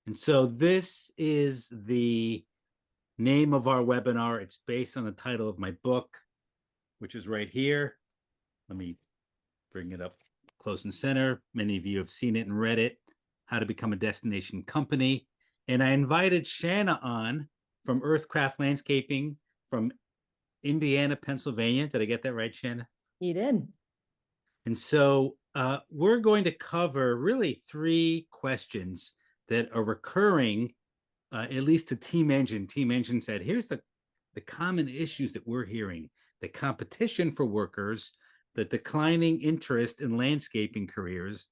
And so this is the name of our webinar. It's based on the title of my book, which is right here. Let me bring it up close and center. Many of you have seen it and read it, How to Become a Destination Company. And I invited Shanna on from Earthcraft Landscaping from Indiana, Pennsylvania. Did I get that right, Shanna? You did. And so we're going to cover really three questions that are recurring, at least to Team Engine. Team Engine said, here's the common issues that we're hearing: the competition for workers, the declining interest in landscaping careers,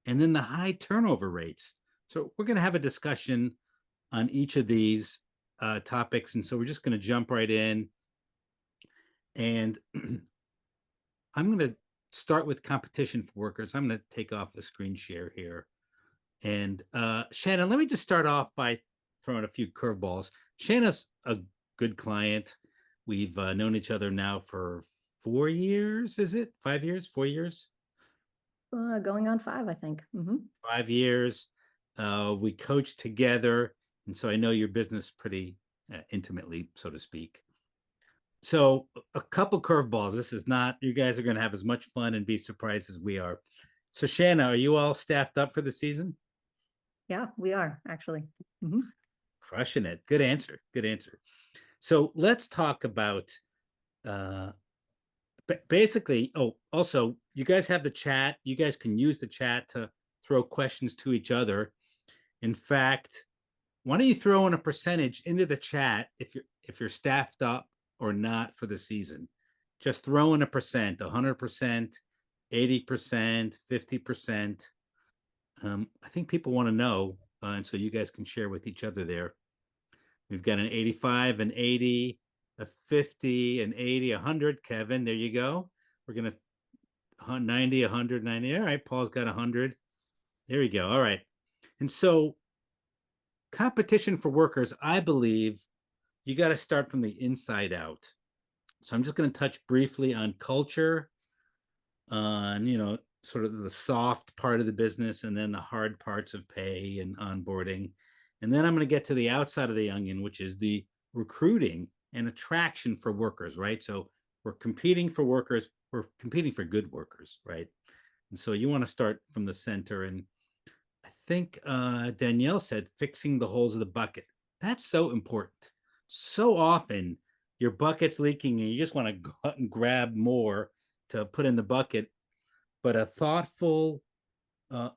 and then the high turnover rates. So we're going to have a discussion on each of these topics. And so we're just going to jump right in. And I'm going to start with competition for workers. I'm going to take off the screen share here. And Shanna, let me just start off by throwing a few curveballs. Shanna's a good client. We've known each other now for 4 years. Is it 5 years? 4 years? Going on 5, I think. 5 years. We coach together. And so I know your business pretty intimately, so to speak. So a couple curveballs. This is not, you guys are going to have as much fun and be surprised as we are. So Shanna, are you all staffed up for the season? Yeah, we are actually. Crushing it. Good answer. Good answer. So let's talk about basically. Oh, also, you guys have the chat. You guys can use the chat to throw questions to each other. In fact, why don't you throw in a percentage into the chat if you're staffed up or not for the season? Just throw in a percent: 100%, 80%, 50%. I think people want to know, and so you guys can share with each other there. We've got an 85, an 80, a 50, an 80, 100. Kevin, there you go. We're going to 90, 190. All right, Paul's got 100. There we go. All right. And so competition for workers, I believe you got to start from the inside out. So I'm just going to touch briefly on culture, on, sort of the soft part of the business, and then the hard parts of pay and onboarding. And then I'm going to get to the outside of the onion, which is the recruiting and attraction for workers, right? So we're competing for workers, we're competing for good workers, right? And so you want to start from the center. And I think Danielle said fixing the holes of the bucket. That's so important. So often your bucket's leaking and you just want to go out and grab more to put in the bucket. But a thoughtful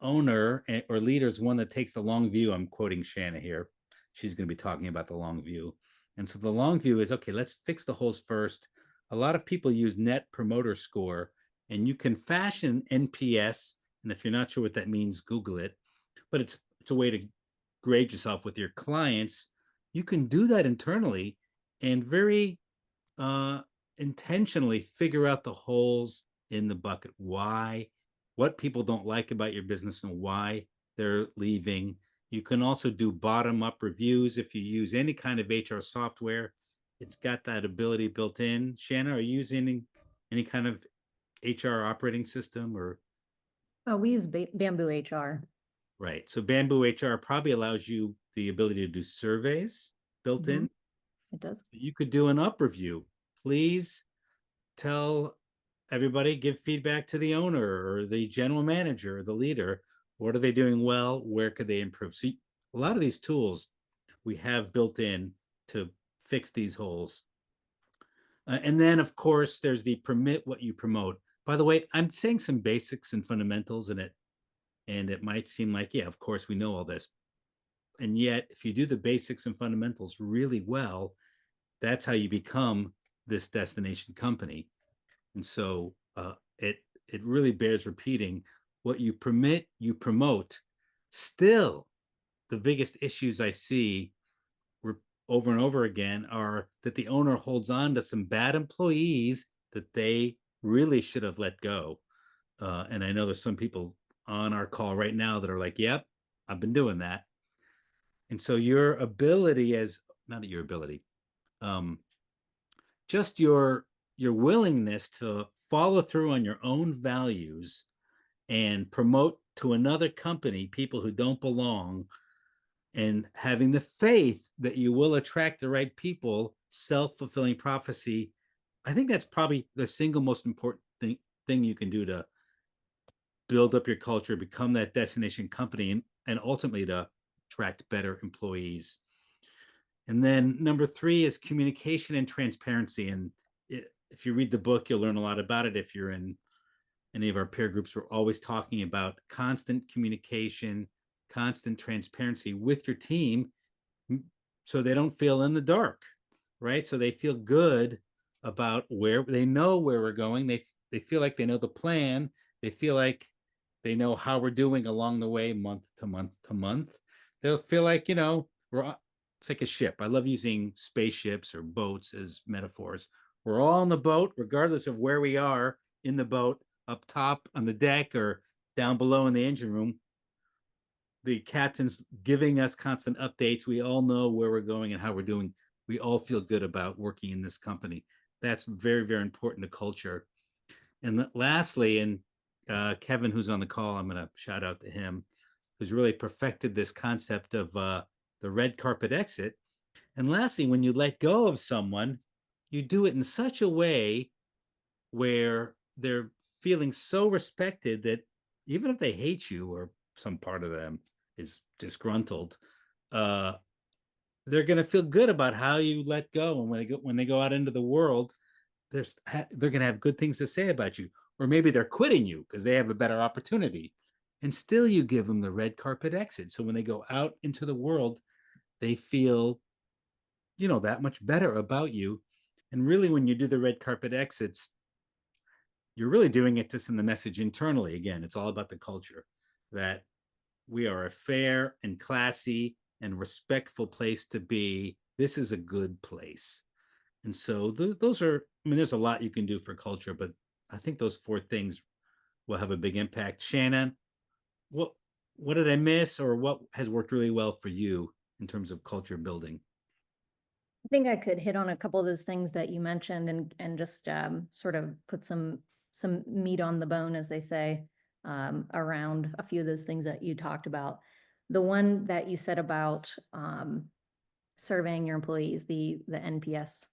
owner or leader is one that takes the long view. I'm quoting Shanna here. She's going to be talking about the long view. And so the long view is, okay, let's fix the holes first. A lot of people use net promoter score, and you can fashion NPS. And if you're not sure what that means, Google it. But it's a way to grade yourself with your clients. You can do that internally and very intentionally figure out the holes in the bucket. Why? What people don't like about your business and why they're leaving. You can also do bottom-up reviews if you use any kind of HR software. It's got that ability built in. Shanna, are you using any kind of HR operating system or? Oh, we use Bamboo HR. Right. So Bamboo HR probably allows you the ability to do surveys built in. It does. You could do an up review. Please tell everybody, give feedback to the owner or the general manager or the leader. What are they doing well? Where could they improve? So a lot of these tools we have built in to fix these holes. And then, of course, there's the permit what you promote. By the way, I'm saying some basics and fundamentals in it, and it might seem like, yeah, of course, we know all this. And yet, if you do the basics and fundamentals really well, that's how you become this destination company. And so it really bears repeating: what you permit, you promote. Still, the biggest issues I see over and over again are that the owner holds on to some bad employees that they really should have let go. And I know there's some people on our call right now that are like, yep, I've been doing that. And so your ability as, not your ability, just your willingness to follow through on your own values and promote to another company people who don't belong and having the faith that you will attract the right people, self-fulfilling prophecy. I think that's probably the single most important thing you can do to build up your culture, become that destination company, and ultimately to attract better employees. And then number three is communication and transparency. And if you read the book, you'll learn a lot about it. If you're in any of our peer groups, we're always talking about constant communication, constant transparency with your team, so they don't feel in the dark, right? So they feel good about where they know where we're going. They feel like they know the plan. They feel like they know how we're doing along the way, month to month to month. They'll feel like, we're it's like a ship. I love using spaceships or boats as metaphors. We're all on the boat, regardless of where we are in the boat, up top on the deck or down below in the engine room. The captain's giving us constant updates. We all know where we're going and how we're doing. We all feel good about working in this company. That's very, very important to culture. And lastly, and Kevin, who's on the call, I'm going to shout out to him, who's really perfected this concept of the red carpet exit. And lastly, when you let go of someone, you do it in such a way where they're feeling so respected that even if they hate you or some part of them is disgruntled, uh, they're going to feel good about how you let go. And when they go out into the world, they're going to have good things to say about you. Or maybe they're quitting you because they have a better opportunity. And still you give them the red carpet exit. So when they go out into the world, they feel, that much better about you. And really, when you do the red carpet exits, you're really doing it to send the message internally. Again, it's all about the culture, that we are a fair and classy and respectful place to be. This is a good place. And so those are, there's a lot you can do for culture, but I think those four things will have a big impact. Shannon, what did I miss, or what has worked really well for you in terms of culture building? I think I could hit on a couple of those things that you mentioned and just sort of put some meat on the bone, as they say, around a few of those things that you talked about. The one that you said about surveying your employees, the NPS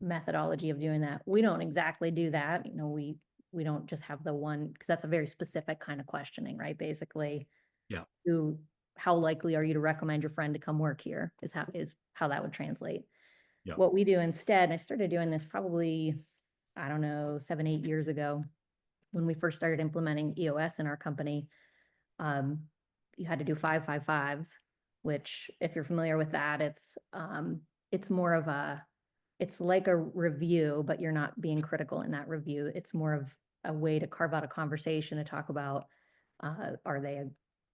methodology of doing that. We don't exactly do that. We don't just have the one, because that's a very specific kind of questioning, right? Basically, Yeah. how likely are you to recommend your friend to come work here is how that would translate. Yeah. What we do instead, and I started doing this probably, I don't know, 7, 8 years ago, when we first started implementing EOS in our company. You had to do 5 5 5s, which, if you're familiar with that, it's more of it's like a review, but you're not being critical in that review. It's more of a way to carve out a conversation to talk about, are they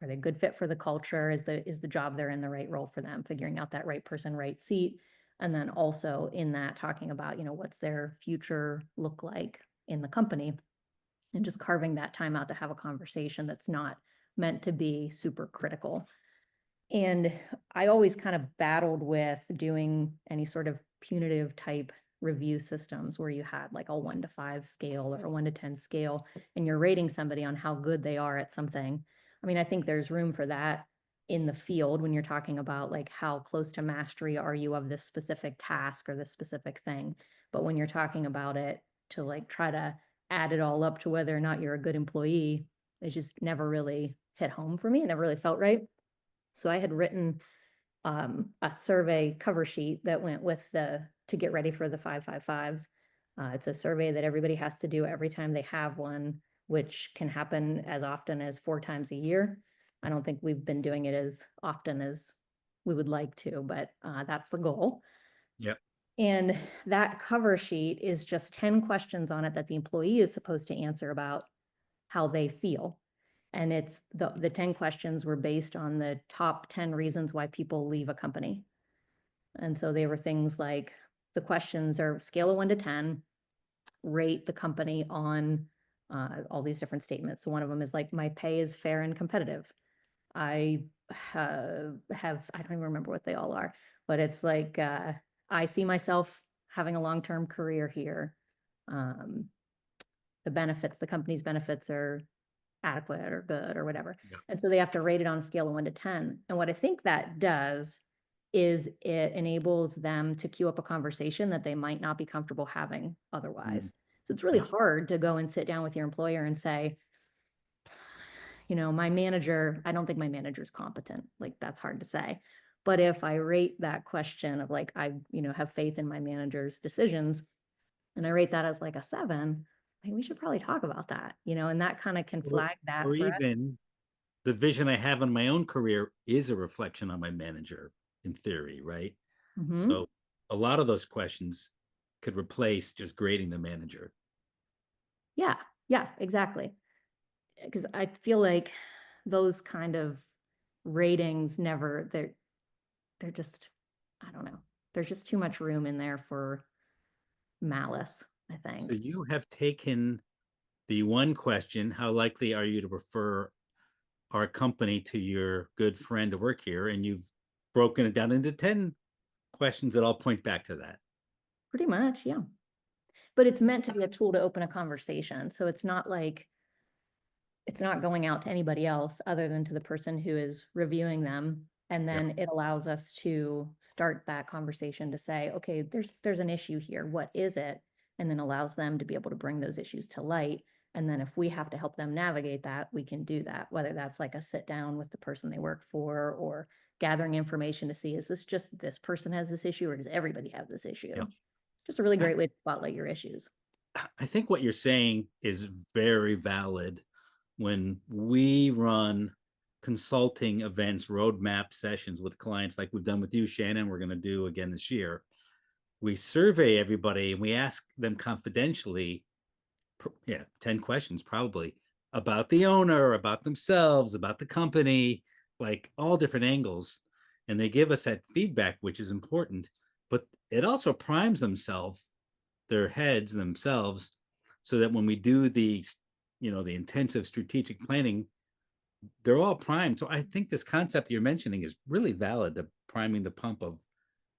a good fit for the culture? Is the job they're in the right role for them? Figuring out that right person, right seat. And then also in that, talking about, what's their future look like in the company, and just carving that time out to have a conversation that's not meant to be super critical. And I always kind of battled with doing any sort of punitive type review systems where you had like a 1 to 5 scale or a 1 to 10 scale, and you're rating somebody on how good they are at something. I mean, I think there's room for that in the field when you're talking about like how close to mastery are you of this specific task or this specific thing. But when you're talking about it to like try to add it all up to whether or not you're a good employee, it just never really hit home for me. It never really felt right. So I had written a survey cover sheet that went with to get ready for the 5 5 5s. It's a survey that everybody has to do every time they have one, which can happen as often as 4 times a year. I don't think we've been doing it as often as we would like to, but that's the goal. Yep. And that cover sheet is just 10 questions on it that the employee is supposed to answer about how they feel. And it's the 10 questions were based on the top 10 reasons why people leave a company. And so they were things like, the questions are scale of 1 to 10, rate the company on all these different statements. So one of them is like, my pay is fair and competitive. I I don't even remember what they all are, but it's like, I see myself having a long-term career here. The company's benefits are adequate or good or whatever. Yeah. And so they have to rate it on a scale of 1 to 10. And what I think that does is it enables them to queue up a conversation that they might not be comfortable having Mm, otherwise. So it's really yeah. hard to go and sit down with your employer and say, my manager, I don't think my manager's competent. Like that's hard to say. But if I rate that question of like, have faith in my manager's decisions, and I rate that as like a 7, I think we should probably talk about that, and that kind of can Or, flag that or for us. even the vision I have in my own career is a reflection on my manager in theory, right? Hmm. So a lot of those questions could replace just grading the manager. Yeah, yeah, exactly. Because I feel like those kind of ratings never, they're just, I don't know. There's just too much room in there for malice, I So think. you have taken the one question, how likely are you to refer our company to your good friend to work here? And you've broken it down into 10 questions that all point back to that. Pretty much, yeah. But it's meant to be a tool to open a conversation. So it's not like it's not going out to anybody else other than to the person who is reviewing them. And Yeah. then it allows us to start that conversation to say, okay, there's an issue here. What is it? And then allows them to be able to bring those issues to light. And then if we have to help them navigate that, we can do that, whether that's like a sit down with the person they work for or gathering information to see, is this just this person has this issue or does everybody have this issue? Yeah. Just a really great way to spotlight your issues. I think what you're saying is very valid. When we run consulting events, roadmap sessions with clients like we've done with you, Shannon, we're going to do again this year, we survey everybody and we ask them confidentially, 10 questions probably about the owner, about themselves, about the company, like all different angles. And they give us that feedback, which is important, but it also primes their heads themselves, so that when we do the intensive strategic planning, they're all primed. So I think this concept that you're mentioning is really valid, the priming the pump of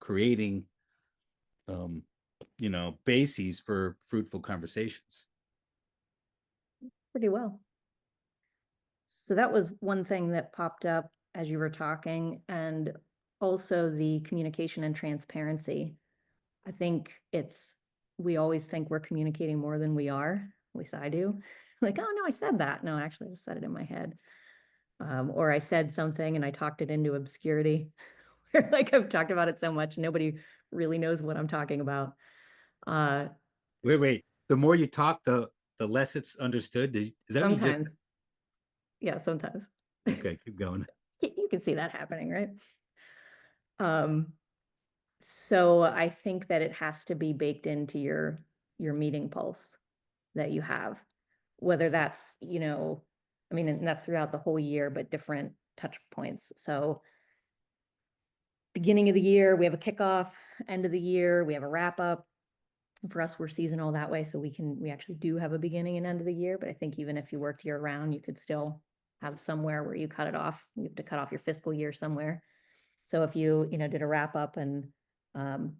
creating um bases for fruitful conversations. Pretty well. So that was one thing that popped up as you were talking, and also the communication and transparency. I think we always think we're communicating more than we are. At least I do. Like, oh no, I said that. No, actually, I just said it in my head. Or I said something and I talked it into obscurity. Like I've talked about it so much, nobody really knows what I'm talking about. Uh, Wait. The more you talk, the less it's understood. Is that what you just said? Sometimes, yeah, sometimes. Okay, keep going. You can see that happening, right? Um, so I think that it has to be baked into your meeting pulse that you have, whether that's, I mean, and that's throughout the whole year, but different touch points. So beginning of the year, we have a kickoff, end of the year, we have a wrap up. For us, we're seasonal that way, so we actually do have a beginning and end of the year, but I think even if you worked year round, you could still have somewhere where you cut it off. You have to cut off your fiscal year somewhere. So if you did a wrap up and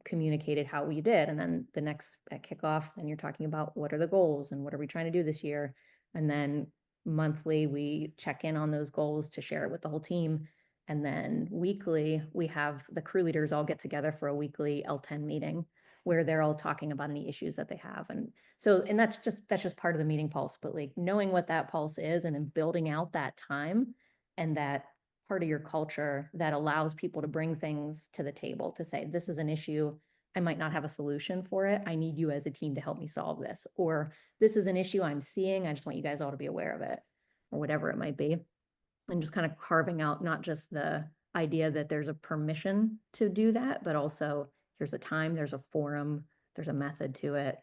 communicated how you did, and then the next at kickoff, then you're talking about what are the goals and what are we trying to do this year, and then monthly we check in on those goals to share it with the whole team, and then weekly we have the crew leaders all get together for a weekly L10 meeting where they're all talking about any issues that they have, and so and that's just part of the meeting pulse, but like knowing what that pulse is and then building out that time and that part of your culture that allows people to bring things to the table to say, this is an issue. I might not have a solution for it. I need you as a team to help me solve this. Or this is an issue I'm seeing. I just want you guys all to be aware of it, or whatever it might be. And just kind of carving out not just the idea that there's a permission to do that, but also here's a time, there's a forum, there's a method to it,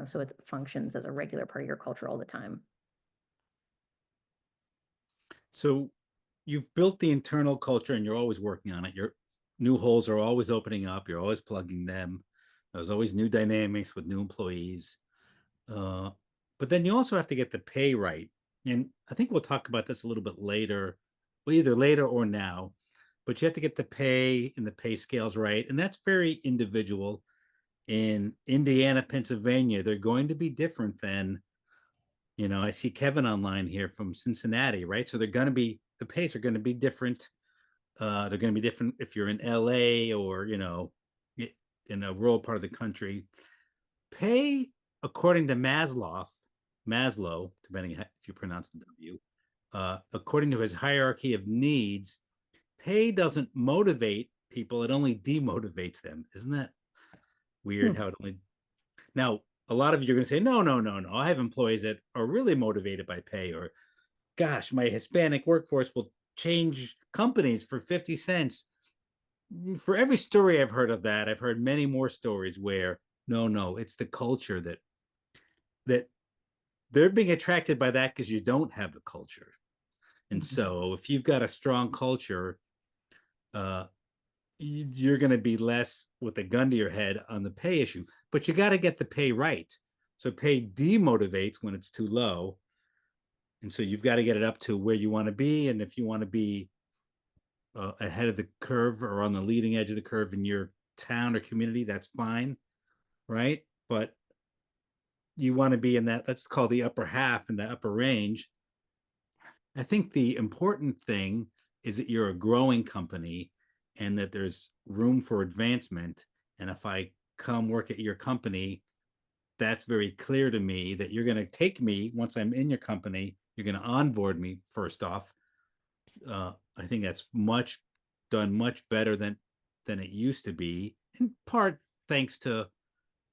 so it functions as a regular part of your culture all the time. So you've built the internal culture and you're always working on it. Your new holes are always opening up. You're always plugging them. There's always new dynamics with new employees. Uh, but then you also have to get the pay right. And I think we'll talk about this a little bit later, well, either later or now. But you have to get the pay and the pay scales right. And that's very individual. In Indiana, Pennsylvania, they're going to be different than I see Kevin online here from Cincinnati, right? So the pays are going to be different. They're going to be different if you're in LA or, in a rural part of the country. Pay according to Maslow, depending if you pronounce the W, according to his hierarchy of needs, pay doesn't motivate people, it only demotivates them. Isn't that weird Hmm. how it only now a lot of you are going to say, no, no, no, no. I have employees that are really motivated by pay, or gosh, my Hispanic workforce will change companies for 50 cents. For every story I've heard of that, I've heard many more stories where no, no, it's the culture that they're being attracted by that because you don't have the culture. And Mhm. so if you've got a strong culture, uh, you're going to be less with a gun to your head on the pay issue, but you got to get the pay right. So pay demotivates when it's too low. And so you've got to get it up to where you want to be. And if you want to be ahead of the curve or on the leading edge of the curve in your town or community, that's fine. Right. But you want to be in that, let's call the upper half in the upper range. I think the important thing is that you're a growing company and that there's room for advancement. And if I come work at your company, that's very clear to me that you're going to take me once I'm in your company. You're going to onboard me first off. I think that's much better than it used to be. In part thanks to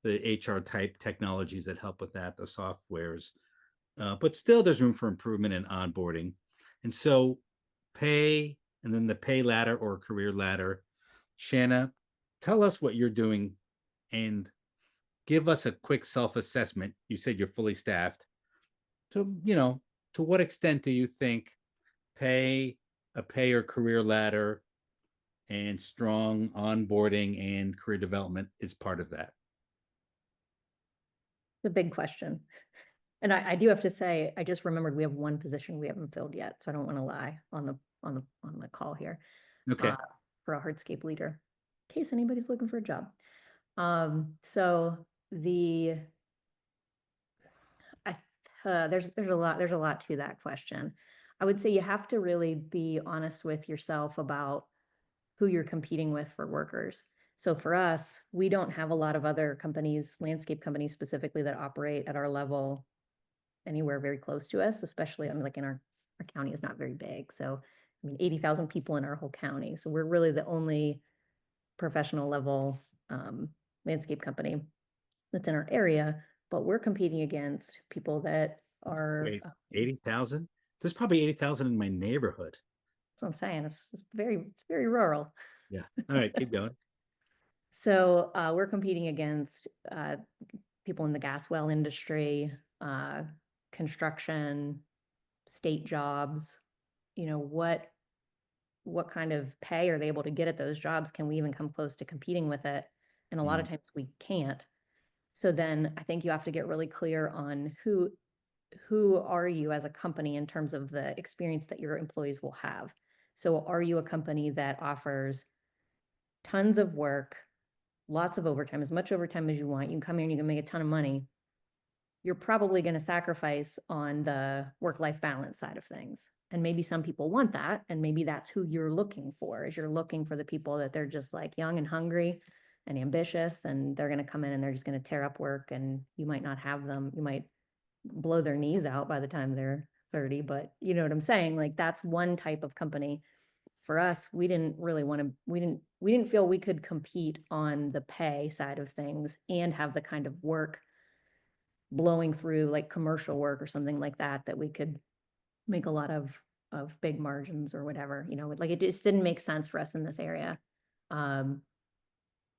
the HR type technologies that help with that, the softwares. But still, there's room for improvement in onboarding. And so, pay and then the pay ladder or career ladder. Shanna, tell us what you're doing and give us a quick self assessment. You said you're fully staffed. So, to what extent do you think pay, a pay or career ladder, and strong onboarding and career development is part of that? The big question. And I do have to say, I just remembered we have one position we haven't filled yet, so I don't want to lie on the call here, uh, Okay. for a hardscape leader, in case anybody's looking for a job. So the I there's a lot to that question. I would say you have to really be honest with yourself about who you're competing with for workers. So for us, we don't have a lot of other companies, landscape companies specifically, that operate at our level anywhere very close to us, especially, I mean, like in our county is not very big. So, I mean, 80,000 people in our whole county. So we're really the only professional level landscape company that's in our area, but we're competing against people that are, Wait, 80,000? There's probably 80,000 in my neighborhood. that's what I'm saying. It's very rural. Yeah. All right, keep going. So we're competing against people in the gas well industry, uh, construction, state jobs. You know, what kind of pay are they able to get at those jobs? Can we even come close to competing with it? And a lot of Mm. times we can't. So then I think you have to get really clear on who are you as a company in terms of the experience that your employees will have. So are you a company that offers tons of work, lots of overtime, as much overtime as you want? You can come here and you can make a ton of money. You're probably going to sacrifice on the work-life balance side of things. And maybe some people want that. And maybe that's who you're looking for, is you're looking for the people that they're just like young and hungry and ambitious, and they're going to come in and they're just going to tear up work, and you might not have them. You might blow their knees out by the time they're 30, but you know what I'm saying? Like that's one type of company. For us, we didn't really want to, we didn't feel we could compete on the pay side of things and have the kind of work blowing through like commercial work or something like that, that we could make a lot of big margins or whatever, you know, like it just didn't make sense for us in this area. Um,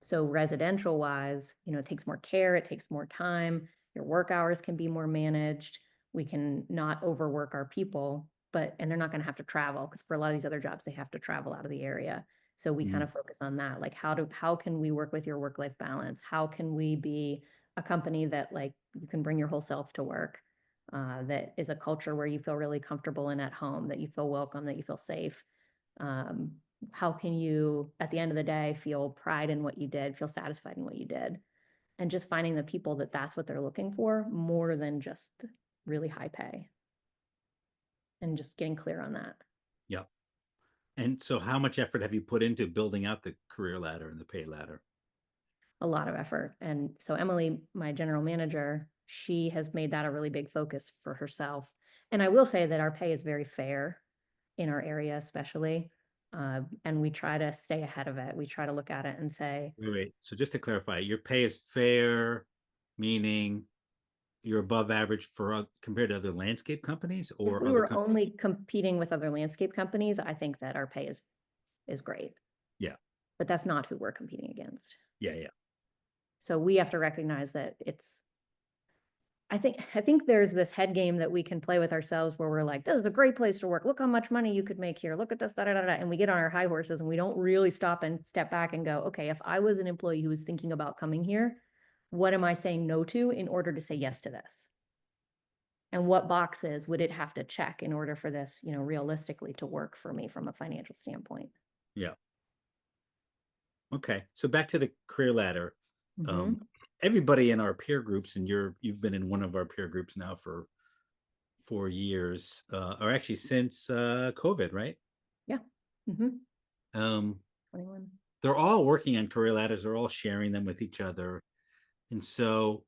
so residential wise, you know, it takes more care, it takes more time, your work hours can be more managed. We can not overwork our people, and they're not going to have to travel, because for a lot of these other jobs, they have to travel out of the area. So we kind Mm. of focus on that. Like how can we work with your work-life balance? How can we be a company that like you can bring your whole self to work? That is a culture where you feel really comfortable and at home, that you feel welcome, that you feel safe. Um, how can you, at the end of the day, feel pride in what you did, feel satisfied in what you did? And just finding the people that that's what they're looking for more than just really high pay. And just getting clear on that. Yeah. And so how much effort have you put into building out the career ladder and the pay ladder? A lot of effort. And so Emily, my general manager, she has made that a really big focus for herself. And I will say that our pay is very fair in our area, especially. And we try to stay ahead of it. We try to look at it and say, Wait. So just to clarify, your pay is fair, meaning you're above average for compared to other landscape companies if or we other were companies? only competing with other landscape companies, I think that our pay is great. Yeah. But that's not who we're competing against. Yeah. Yeah. So we have to recognize that it's I think there's this head game that we can play with ourselves where we're like, this is a great place to work. Look how much money you could make here. Look at this, da, da, da, da. And we get on our high horses and we don't really stop and step back and go, okay, if I was an employee who was thinking about coming here, what am I saying no to in order to say yes to this? And what boxes would it have to check in order for this, realistically to work for me from a financial standpoint? Yeah. Okay. So back to the career ladder. Um, Mhm. everybody in our peer groups, and you've been in one of our peer groups now for 4 years, or actually since COVID, right? Yeah. Mhm. Um, 21. they're all working on career ladders. They're all sharing them with each other. And so,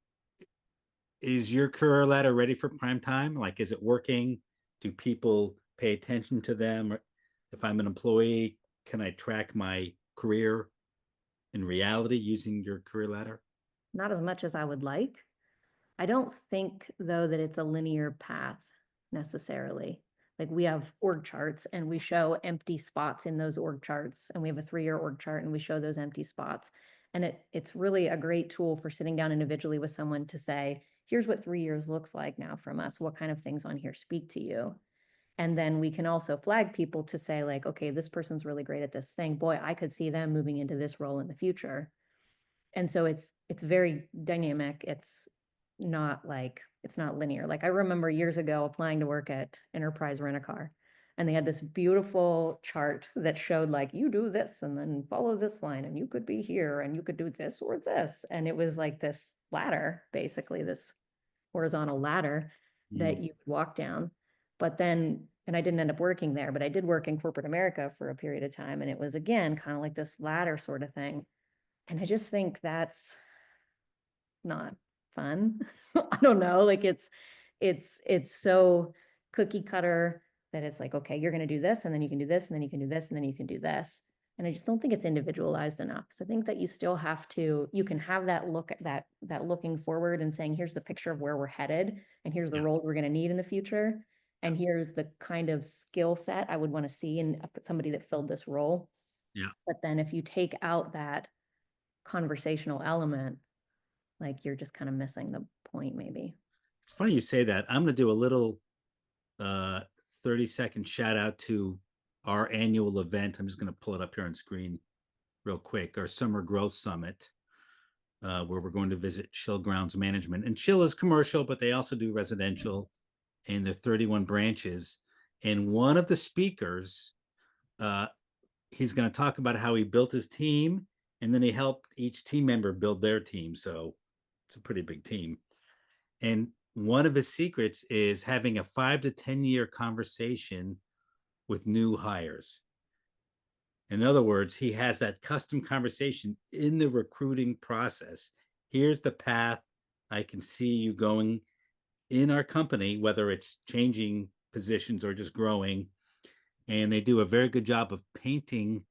is your career ladder ready for prime time? Like, is it working? Do people pay attention to them? Or if I'm an employee, can I track my career in reality using your career ladder? Not as much as I would like. I don't think, though, that it's a linear path necessarily. Like we have org charts and we show empty spots in those org charts, and we have a 3-year org chart and we show those empty spots. And it's really a great tool for sitting down individually with someone to say, here's what 3 years looks like now from us. What kind of things on here speak to you? And then we can also flag people to say, like, okay, this person's really great at this thing. Boy, I could see them moving into this role in the future. And so it's very dynamic. It's not linear. Like I remember years ago applying to work at Enterprise Rent-A-Car, and they had this beautiful chart that showed like you do this and then follow this line and you could be here and you could do this or this. And it was like this ladder, basically this horizontal ladder that Mm, you would walk down. But then, and I didn't end up working there, but I did work in corporate America for a period of time. And it was again kind of like this ladder sort of thing. And I just think that's not fun. I don't know, like it's so cookie cutter that it's like, okay, you're gonna do this, and then you can do this, and then you can do this, and then you can do this. And I just don't think it's individualized enough. So I think that you still have to, you can have that look at that looking forward and saying, here's the picture of where we're headed, and here's the yeah, role we're gonna need in the future. yeah, And here's the kind of skill set I would want to see in somebody that filled this role. yeah. But then if you take out that conversational element, like you're just kind of missing the point, maybe. It's funny you say that. I'm going to do a little uh 30-second shout out to our annual event. I'm just going to pull it up here on screen real quick. Our Summer Growth Summit, where we're going to visit Shill Grounds Management. And Shill is commercial, but they also do residential, and their 31 branches. And one of the speakers, uh, he's going to talk about how he built his team, and then he helped each team member build their team. So it's a pretty big team. And one of his secrets is having a 5 to 10 year conversation with new hires. In other words, he has that custom conversation in the recruiting process. Here's the path I can see you going in our company, whether it's changing positions or just growing. And they do a very good job of painting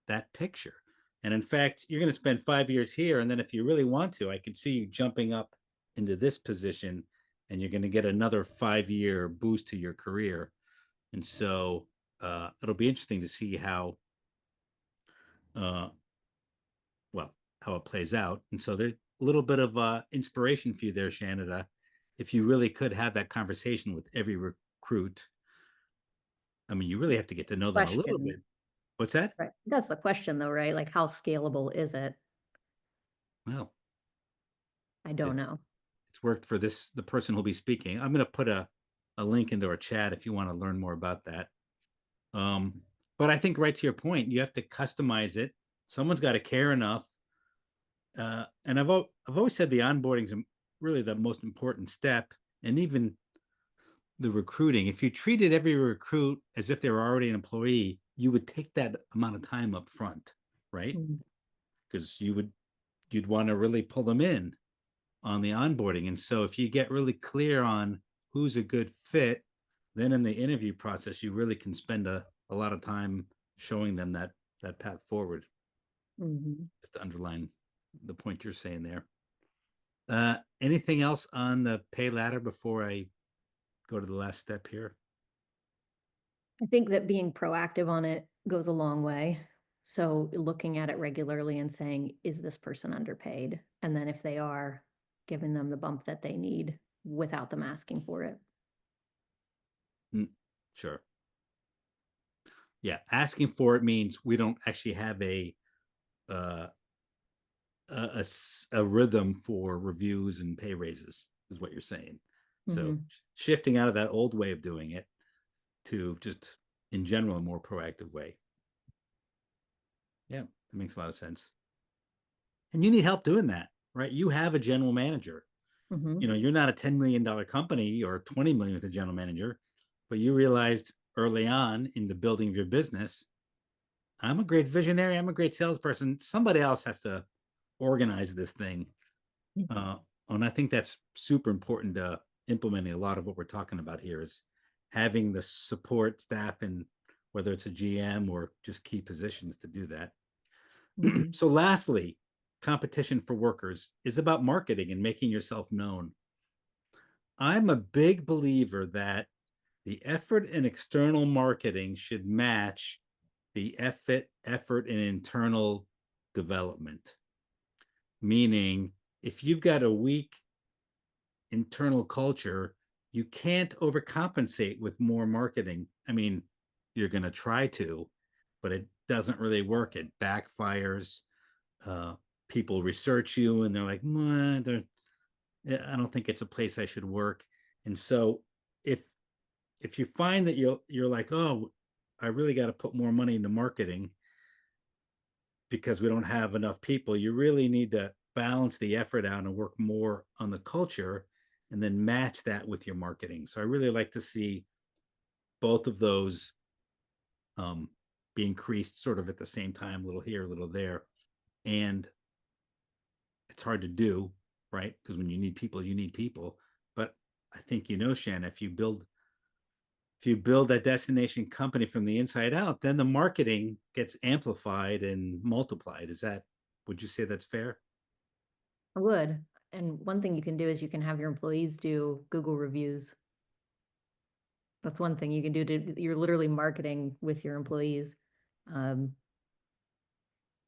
that picture. And in fact, you're going to spend 5 years here. And then if you really want to, I could see you jumping up into this position, and you're going to get another 5 year boost to your career. And so it'll be interesting to see uh, well, how it plays out. And so there's a little bit of inspiration for you there, Shanna. If you really could have that conversation with every recruit, I mean, you really have to get to know them a little Question, bit. What's that? right? That's the question though, right? Like how scalable is it? Well, I don't it's know. it's worked for the person who'll be speaking. I'm going to put a link into our chat if you want to learn more about that. Um, but I think right to your point, you have to customize it. Someone's got to care enough. And I've always said the onboarding is really the most important step. And even the recruiting, if you treated every recruit as if they were already an employee, you would take that amount of time up front, right? Mhm. Because you'd want to really pull them in on the onboarding. And so if you get really clear on who's a good fit, then in the interview process, you really can spend a lot of time showing them that path forward. Mhm. Just to underline the point you're saying there. Anything else on the pay ladder before I go to the last step here? I think that being proactive on it goes a long way. So looking at it regularly and saying, is this person underpaid? And then if they are, giving them the bump that they need without them asking for it. Mm, sure. Yeah, asking for it means we don't actually have uh, a rhythm for reviews and pay raises, is what you're saying. So Mhm. shifting out of that old way of doing it to just in general a more proactive way. Yeah, that makes a lot of sense. And you need help doing that, right? You have a general manager. Mhm. You're not a $10 million company or 20 million with a general manager, but you realized early on in the building of your business, I'm a great visionary, I'm a great salesperson. Somebody else has to organize this thing. Uh, and I think that's super important to implementing a lot of what we're talking about here is having the support staff and whether it's a GM or just key positions to do that. Mhm. So lastly, competition for workers is about marketing and making yourself known. I'm a big believer that the effort in external marketing should match the effort in internal development. Meaning, if you've got a weak internal culture, you can't overcompensate with more marketing. I mean, you're going to try to, but it doesn't really work. It backfires. Uh, People research you and they're like, I don't think it's a place I should work. And so if you find that you're like, oh, I really got to put more money into marketing because we don't have enough people, you really need to balance the effort out and work more on the culture and then match that with your marketing. So I really like to see both of those um, be increased sort of at the same time, a little here, a little there. And it's hard to do, right? Because when you need people, you need people. But I think Shanna, if you build that destination company from the inside out, then the marketing gets amplified and multiplied. Would you say that's fair? I would. And one thing you can do is you can have your employees do Google reviews. That's one thing you can do you're literally marketing with your employees. Um,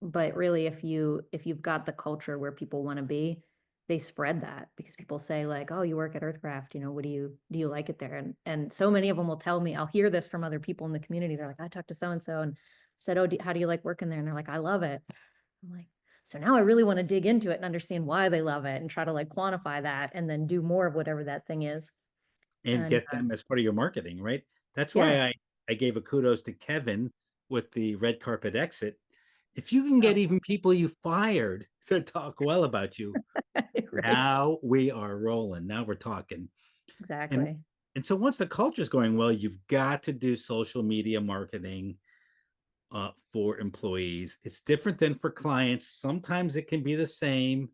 but really if you've got the culture where people want to be, they spread that because people say like, oh, you work at Earthcraft, what do you like it there? And so many of them will tell me, I'll hear this from other people in the community. They're like, I talked to so and so and said, oh, how do you like working there? And they're like, I love it. I'm like, so now I really want to dig into it and understand why they love it and try to like quantify that and then do more of whatever that thing is. And And get them as part of your marketing, right? That's yeah. why I gave a kudos to Kevin with the red carpet exit. If you can Oh, get even people you fired to talk well about you, right. now we are rolling. Now we're talking. And Exactly. so once the culture is going well, you've got to do social media marketing for employees. It's different than for clients. Sometimes it can be the same,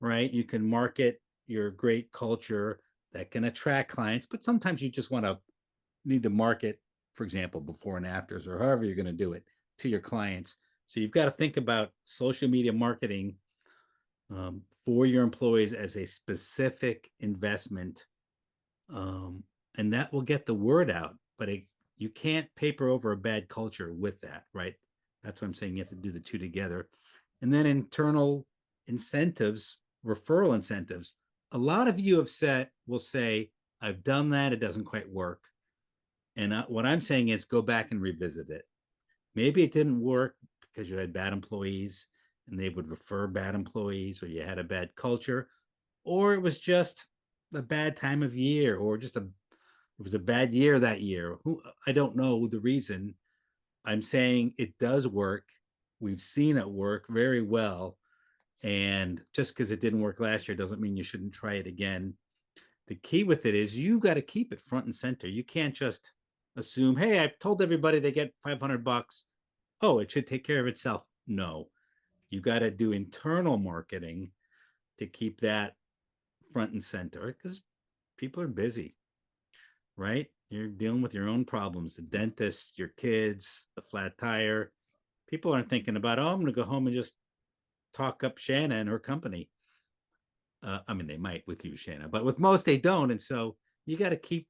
right? You can market your great culture that can attract clients, but sometimes you just need to market, for example, before and afters or however you're going to do it to your clients. So you've got to think about social media marketing for your employees as a specific investment, um, and that will get the word out. But you can't paper over a bad culture with that, right? That's what I'm saying. You have to do the two together, and then internal incentives, referral incentives. A lot of you will say, "I've done that; it doesn't quite work." And what I'm saying is, go back and revisit it. Maybe it didn't work because you had bad employees and they would refer bad employees, or you had a bad culture, or it was just a bad time of year, or it was a bad year that year. I don't know the reason. I'm saying it does work. We've seen it work very well. And just because it didn't work last year doesn't mean you shouldn't try it again. The key with it is you've got to keep it front and center. You can't just assume, hey, I've told everybody they get $500. Oh, it should take care of itself. No, you got to do internal marketing to keep that front and center because people are busy, right? You're dealing with your own problems, the dentist, your kids, the flat tire. People aren't thinking about, oh, I'm going to go home and just talk up Shanna and her company. I mean, they might with you, Shanna, but with most they don't. And so you got to keep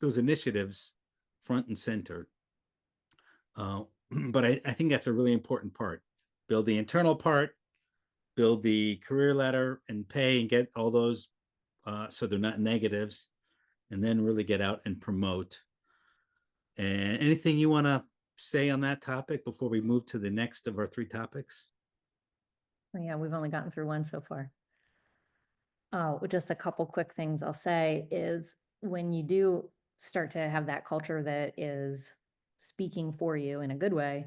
those initiatives front and center. But I think that's a really important part. Build the internal part, build the career ladder and pay and get all those so they're not negatives, and then really get out and promote. And anything you want to say on that topic before we move to the next of our three topics? Yeah, we've only gotten through one so far. Oh, just a couple quick things I'll say is when you do start to have that culture that is speaking for you in a good way,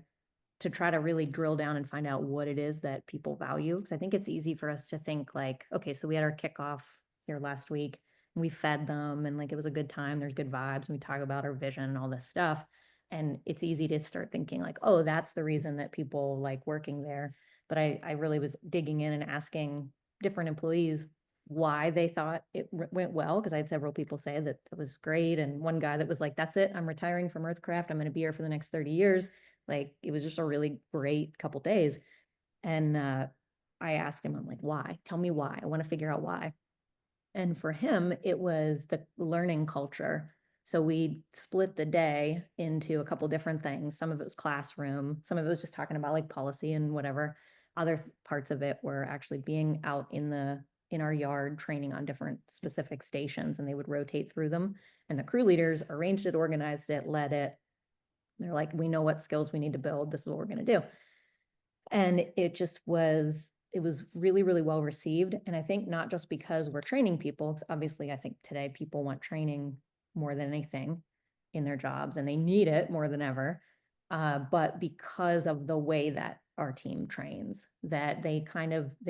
to try to really drill down and find out what it is that people value. Because I think it's easy for us to think like, okay, so we had our kickoff here last week and we fed them and like it was a good time. There's good vibes. And we talk about our vision and all this stuff. And it's easy to start thinking like, oh, that's the reason that people like working there. But I really was digging in and asking different employees why they thought it went well. Because I had several people say that it was great. And one guy that was like, that's it. I'm retiring from Earthcraft. I'm going to be here for the next 30 years. Like it was just a really great couple days. And I asked him, I'm like, why? Tell me why. I want to figure out why. And for him, it was the learning culture. So we split the day into a couple different things. Some of it was classroom, some of it was just talking about like policy and whatever. Other parts of it were actually being out in our yard training on different specific stations, and they would rotate through them. And the crew leaders arranged it, organized it, led it. They're like, we know what skills we need to build. This is what we're going to do. And it was really, really well received. And I think not just because we're training people, because obviously I think today people want training more than anything in their jobs and they need it more than ever. But because of the way that our team trains, that they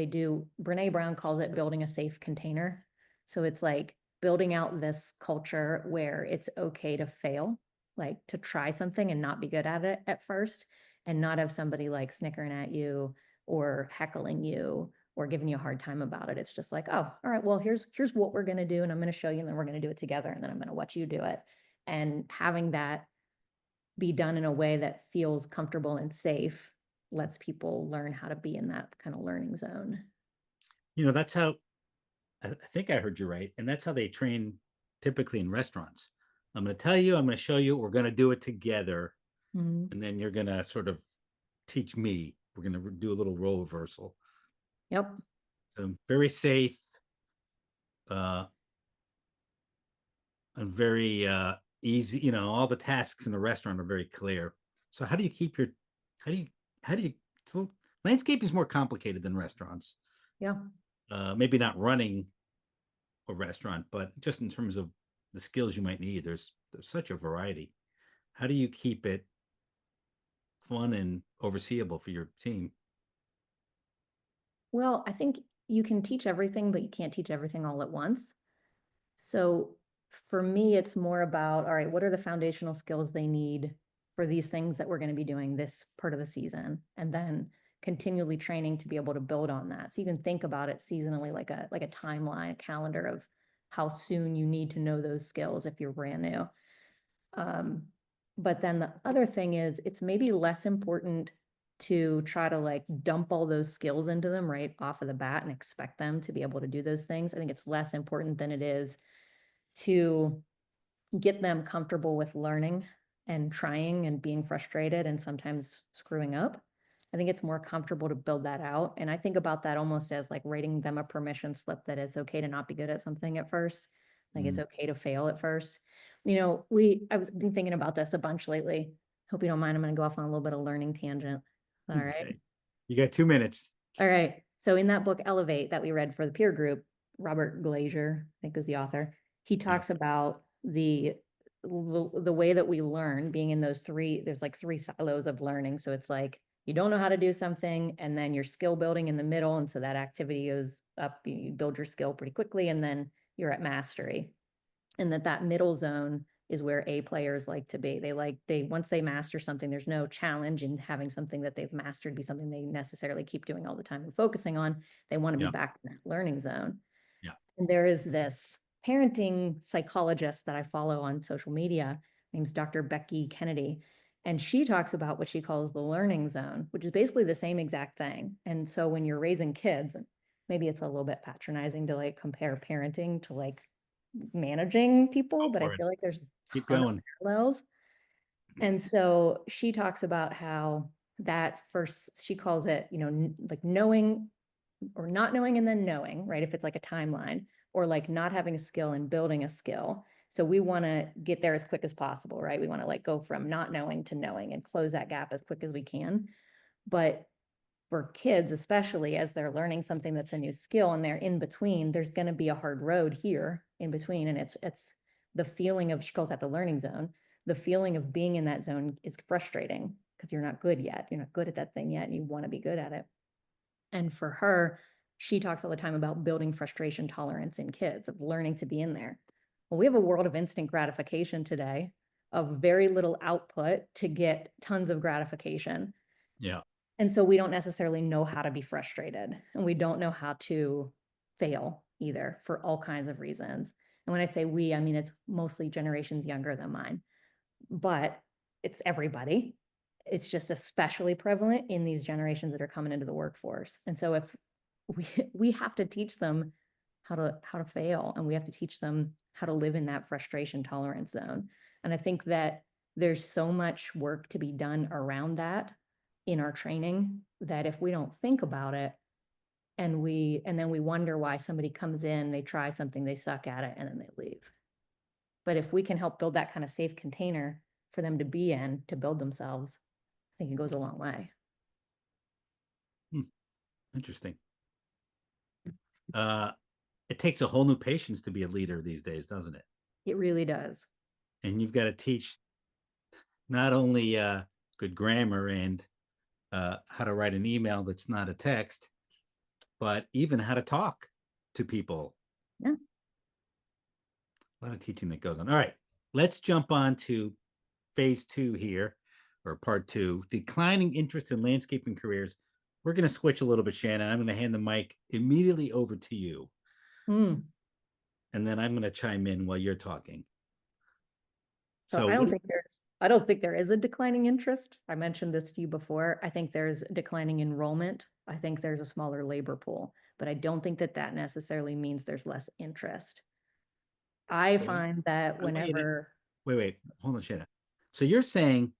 do, Brene Brown calls it building a safe container. So it's like building out this culture where it's okay to fail, like to try something and not be good at it at first, and not have somebody like snickering at you or heckling you or giving you a hard time about it. It's just like, oh, all right, well, here's what we're going to do, and I'm going to show you, and then we're going to do it together, and then I'm going to watch you do it. And having that be done in a way that feels comfortable and safe lets people learn how to be in that kind of learning zone. That's how I think I heard you right. And that's how they train typically in restaurants. I'm going to tell you, I'm going to show you, we're going to do it together. Mm-hmm. And then you're going to sort of teach me. We're going to do a little role reversal. Yep. Very safe, uh, and very easy. All the tasks in the restaurant are very clear. So how do you keep your, how do you, so landscape is more complicated than restaurants. Yeah. Maybe not running a restaurant, but just in terms of the skills you might need, there's such a variety. How do you keep it fun and overseeable for your team? Well, I think you can teach everything, but you can't teach everything all at once. So for me, it's more about, all right, what are the foundational skills they need for these things that we're going to be doing this part of the season? And then continually training to be able to build on that. So you can think about it seasonally like a timeline, a calendar of how soon you need to know those skills if you're brand new. But then the other thing is it's maybe less important to try to like dump all those skills into them right off of the bat and expect them to be able to do those things. I think it's less important than it is to get them comfortable with learning and trying and being frustrated and sometimes screwing up. I think it's more comfortable to build that out. And I think about that almost as like writing them a permission slip that it's okay to not be good at something at first. Like it's okay to fail at first. I've been thinking about this a bunch lately. Hope you don't mind. I'm going to go off on a little bit of learning tangent. All right. Okay. You got 2 minutes. All right. So in that book, Elevate, that we read for the peer group, Robert Glazier, I think is the author, he talks about the way that we learn being in there's like three silos of learning. So it's like you don't know how to do something, and then you're skill building in the middle. And so that activity goes up, you build your skill pretty quickly, and then you're at mastery. And that middle zone is where A players like to be. Once they master something, there's no challenge in having something that they've mastered be something they necessarily keep doing all the time and focusing on. They want to be Yeah. back in that learning zone. Yeah. And there is this parenting psychologist that I follow on social media. Her name's Dr. Becky Kennedy. And she talks about what she calls the learning zone, which is basically the same exact thing. And so when you're raising kids, maybe it's a little bit patronizing to like compare parenting to like managing people, Go but I for it. feel like there's a Keep ton of going. parallels. And so she talks about how that first, she calls it, like knowing or not knowing and then knowing, right? If it's like a timeline, or like not having a skill and building a skill. So we want to get there as quick as possible, right? We want to like go from not knowing to knowing and close that gap as quick as we can. But for kids, especially as they're learning something that's a new skill and they're in between, there's going to be a hard road here in between. And it's the feeling of, she calls that the learning zone. The feeling of being in that zone is frustrating because you're not good yet. You're not good at that thing yet, and you want to be good at it. And for her, she talks all the time about building frustration tolerance in kids, of learning to be in there. Well, we have a world of instant gratification today, of very little output to get tons of gratification. Yeah. And so we don't necessarily know how to be frustrated, and we don't know how to fail either, for all kinds of reasons. And when I say we, I mean it's mostly generations younger than mine, but it's everybody. It's just especially prevalent in these generations that are coming into the workforce. And so if we have to teach them how to fail, and we have to teach them how to live in that frustration tolerance zone. And I think that there's so much work to be done around that in our training, that if we don't think about it, and then we wonder why somebody comes in, they try something, they suck at it, and then they leave. But if we can help build that kind of safe container for them to be in, to build themselves, I think it goes a long way. Interesting. Uh, it takes a whole new patience to be a leader these days, doesn't it? It really does. And you've got to teach not only good grammar and how to write an email that's not a text, but even how to talk to people. Yeah. A lot of teaching that goes on. All right, let's jump on to phase 2 here, or part 2, declining interest in landscaping careers. We're going to switch a little bit, Shannon. I'm going to hand the mic immediately over to you. Mm. And then I'm going to chime in while you're talking. So So what? I don't think there is a declining interest. I mentioned this to you before. I think there's declining enrollment. I think there's a smaller labor pool, but I don't think that necessarily means there's less interest. I So find that whenever, wait, hold on, Shannon. So you're saying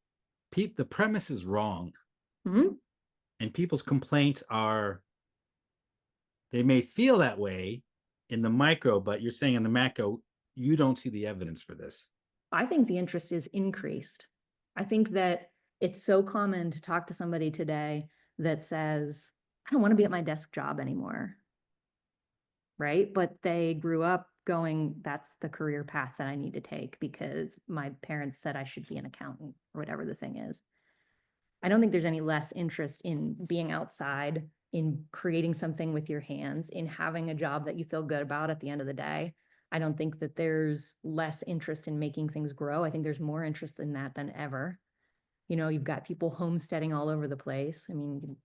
the premise is wrong, Mhm. and people's complaints are, they may feel that way in the micro, but you're saying in the macro, you don't see the evidence for this. I think the interest is increased. I think that it's so common to talk to somebody today that says, I don't want to be at my desk job anymore. Right? But they grew up going, that's the career path that I need to take because my parents said I should be an accountant or whatever the thing is. I don't think there's any less interest in being outside, in creating something with your hands, in having a job that you feel good about at the end of the day. I don't think that there's less interest in making things grow. I think there's more interest in that than ever. You've got people homesteading all over the place. I mean,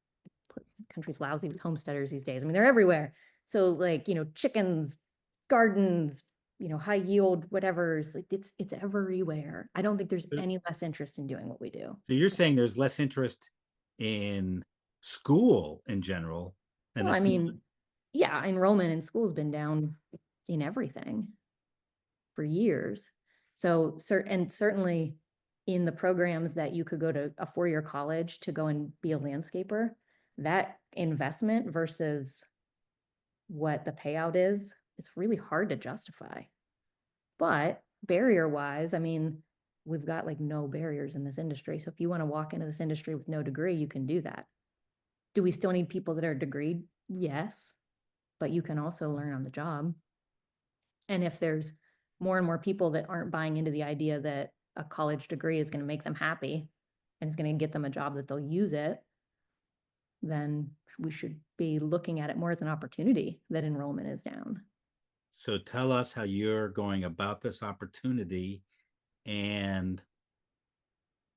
country's lousy with homesteaders these days. I mean, they're everywhere. So like, chickens, gardens, high yield, whatever's like, it's everywhere. I don't think there's any less interest in doing what we do. So you're saying there's less interest in school in general, and Well, I it's mean, yeah, enrollment in school's been down in everything for years. So, and certainly in the programs that you could go to a 4-year college to go and be a landscaper, that investment versus what the payout is, it's really hard to justify. But barrier wise, I mean, we've got like no barriers in this industry. So if you want to walk into this industry with no degree, you can do that. Do we still need people that are degreed? Yes, but you can also learn on the job. And if there's more and more people that aren't buying into the idea that a college degree is going to make them happy and it's going to get them a job that they'll use it, then we should be looking at it more as an opportunity that enrollment is down. So tell us how you're going about this opportunity. And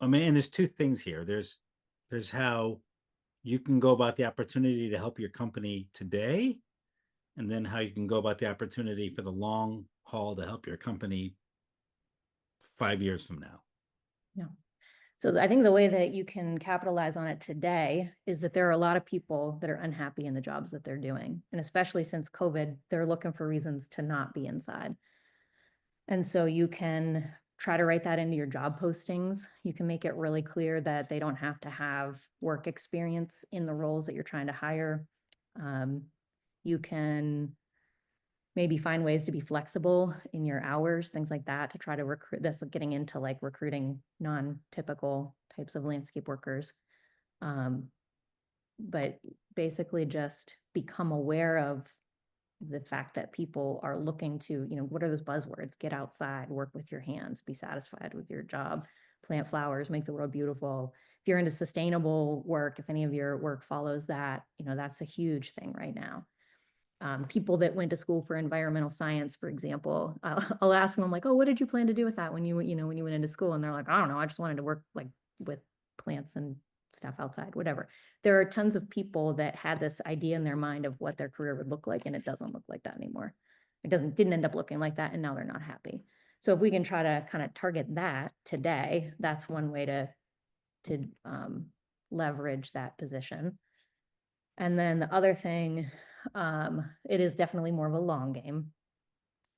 I mean, and there's two things here. There's how you can go about the opportunity to help your company today, and then how you can go about the opportunity for the long haul to help your company 5 years from now. Yeah. So I think the way that you can capitalize on it today is that there are a lot of people that are unhappy in the jobs that they're doing. And especially since COVID, they're looking for reasons to not be inside. And so you can try to write that into your job postings. You can make it really clear that they don't have to have work experience in the roles that you're trying to hire. You can maybe find ways to be flexible in your hours, things like that, to try to recruit. That's getting into like recruiting non-typical types of landscape workers. Um, but basically just become aware of the fact that people are looking to, what are those buzzwords? Get outside, work with your hands, be satisfied with your job, plant flowers, make the world beautiful. If you're into sustainable work, if any of your work follows that, that's a huge thing right now. People that went to school for environmental science, for example, I'll ask them, I'm like, oh, what did you plan to do with that when you went into school? And they're like, I don't know, I just wanted to work like with plants and stuff outside, whatever. There are tons of people that had this idea in their mind of what their career would look like, and it doesn't look like that anymore. Didn't end up looking like that, and now they're not happy. So if we can try to kind of target that today, that's one way to leverage that position. And then the other thing, it is definitely more of a long game,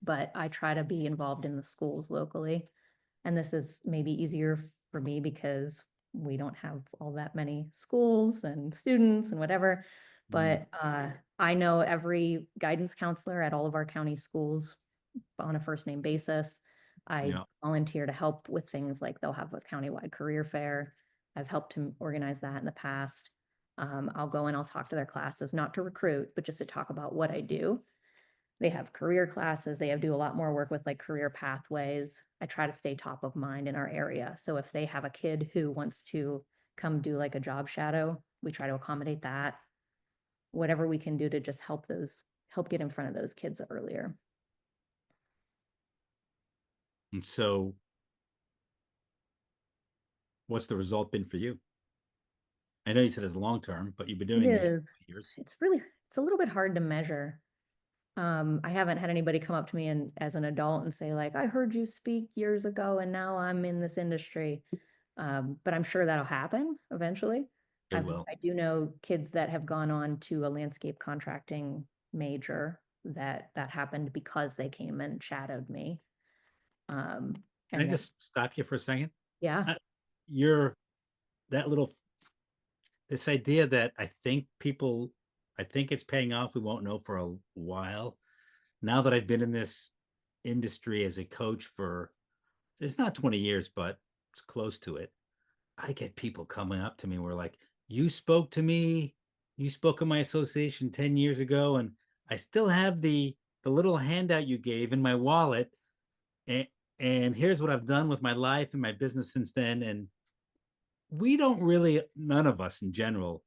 but I try to be involved in the schools locally. And this is maybe easier for me because we don't have all that many schools and students and whatever. But I know every guidance counselor at all of our county schools on a first name basis. I Yeah. volunteer to help with things like they'll have a countywide career fair. I've helped to organize that in the past. I'll go and I'll talk to their classes, not to recruit, but just to talk about what I do. They have career classes. They do a lot more work with like career pathways. I try to stay top of mind in our area. So if they have a kid who wants to come do like a job shadow, we try to accommodate that. Whatever we can do to just help get in front of those kids earlier. And so, what's the result been for you? I know you said it's long term, but you've been It doing it is. for years. It's a little bit hard to measure. I haven't had anybody come up to me and as an adult and say like, I heard you speak years ago and now I'm in this industry. But I'm sure that'll happen eventually. It will. I do know kids that have gone on to a landscape contracting major that happened because they came and shadowed me. Um, Can I and then, just stop you for a second? yeah, Uh, You're that little this idea that I think it's paying off. We won't know for a while. Now that I've been in this industry as a coach for, it's not 20 years, but it's close to it. I get people coming up to me where like, you spoke to me, you spoke in my association 10 years ago, and I still have the little handout you gave in my wallet. And, and here's what I've done with my life and my business since then. And we don't really, none of us in general,